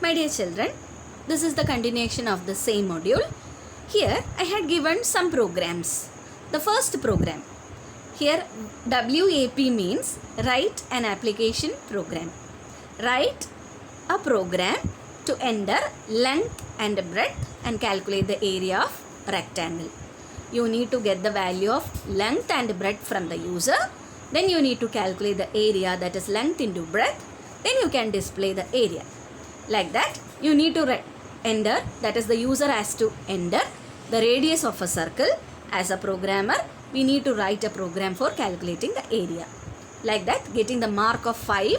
My dear children, this is the continuation of the same module. Here I had given some programs. The first program. Here WAP means write an application program. Write a program to enter length and breadth and calculate the area of rectangle. You need to get the value of length and breadth from the user. Then you need to calculate the area, that is length into breadth. Then you can display the area. Like that, you need to enter, that is the user has to enter the radius of a circle. As a programmer, we need to write a program for calculating the area. Like that, getting the mark of 5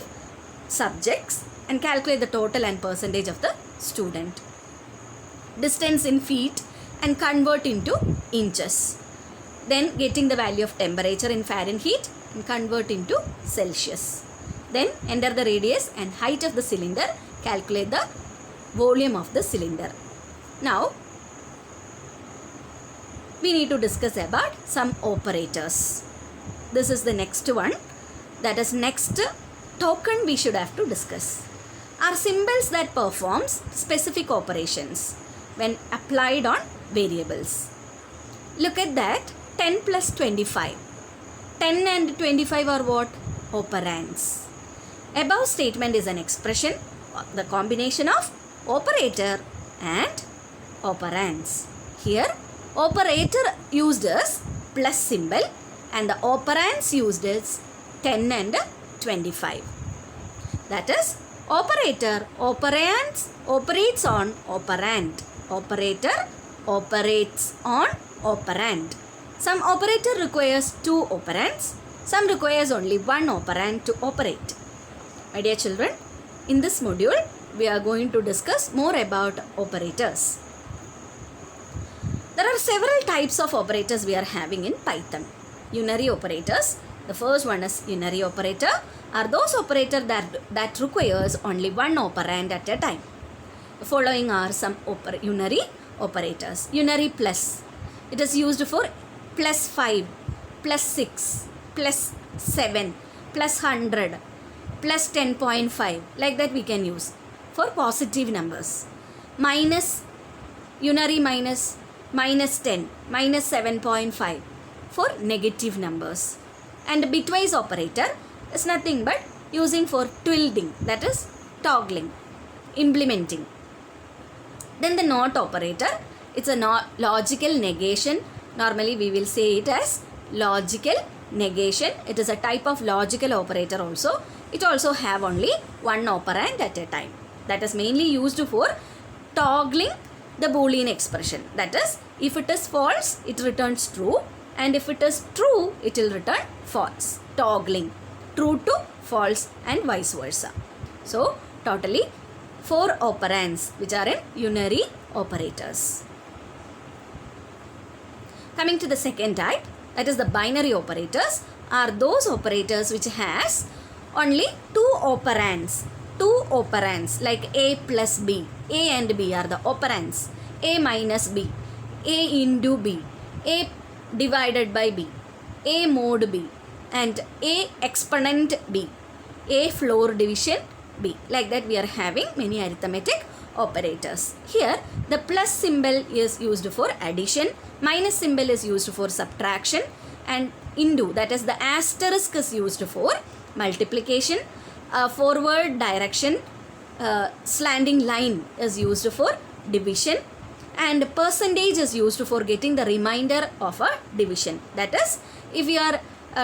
subjects and calculate the total and percentage of the student. Distance in feet and convert into inches. Then getting the value of temperature in Fahrenheit and convert into Celsius. Then enter the radius and height of the cylinder, calculate the volume of the cylinder. Now we need to discuss about some operators. This is the next one, that is next token we should have to discuss. Are symbols that performs specific operations when applied on variables. Look at that, 10 plus 25. 10 and 25 are what? Operands. Above statement is an expression, the combination of operator and operands. Here operator used as plus symbol and the operands used as 10 and 25. That is, operator operands operates on operand. Operator operates on operand. Some operator requires 2 operands. Some requires only 1 operand to operate. My dear children, in this module, we are going to discuss more about operators. There are several types of operators we are having in Python. Unary operators. The first one is unary operator. Are those operators that requires only 1 operand at a time. The following are some unary operators. Unary plus. It is used for plus 5, plus 6, plus 7, plus 100, plus 10.5. Like that we can use for positive numbers. Minus, unary minus, minus 10, minus 7.5 for negative numbers. And bitwise operator is nothing but using for tilting, that is toggling, implementing. Then the not operator, it's a logical negation. Normally we will say it as logical negation. It is a type of logical operator also. It also have only 1 operand at a time. That is mainly used for toggling the Boolean expression. That is, if it is false, it returns true, and if it is true, it will return false. Toggling, true to false and vice versa. So totally 4 operands which are in unary operators. Coming to the second type, that is the binary operators, are those operators which has only 2 operands. 2 operands like A plus B. A and B are the operands. A minus B, A into B, A divided by B, A mod B, and A exponent B, A floor division B. Like that we are having many arithmetic operators. Here the plus symbol is used for addition, minus symbol is used for subtraction, and into, that is the asterisk, is used for multiplication. Forward direction, slanting line is used for division, and percentage is used for getting the remainder of a division. That is, if you are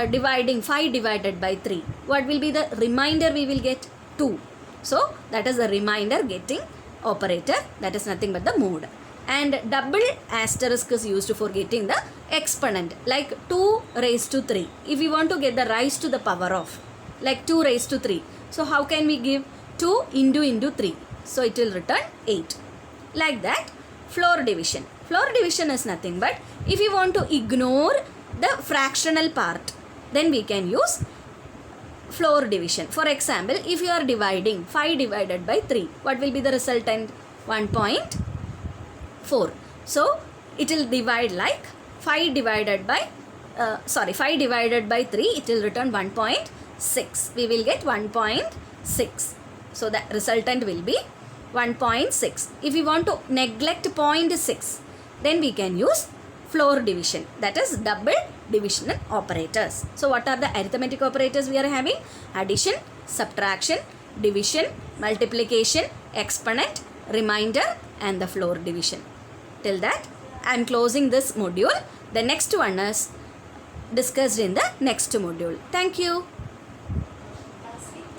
dividing 5 divided by 3, what will be the remainder we will get? 2. So that is the remainder getting operator, that is nothing but the mode. And double asterisk is used for getting the exponent, like 2 raised to 3. If we want to get the rise to the power of, like 2 raised to 3. So how can we give 2 into 3? So it will return 8. Like that, floor division. Floor division is nothing but if you want to ignore the fractional part, then we can use floor division. For example, if you are dividing 5 divided by 3, what will be the resultant? 1.4. So it will divide like 5 divided by 5 divided by 3, it will return 1.6. We will get 1.6. So the resultant will be 1.6. If we want to neglect 0.6, then we can use floor division, that is double divisional operators. So what are the arithmetic operators we are having? Addition, subtraction, division, multiplication, exponent, remainder and the floor division. Till that I am closing this module. The next one is discussed in the next module. Thank you.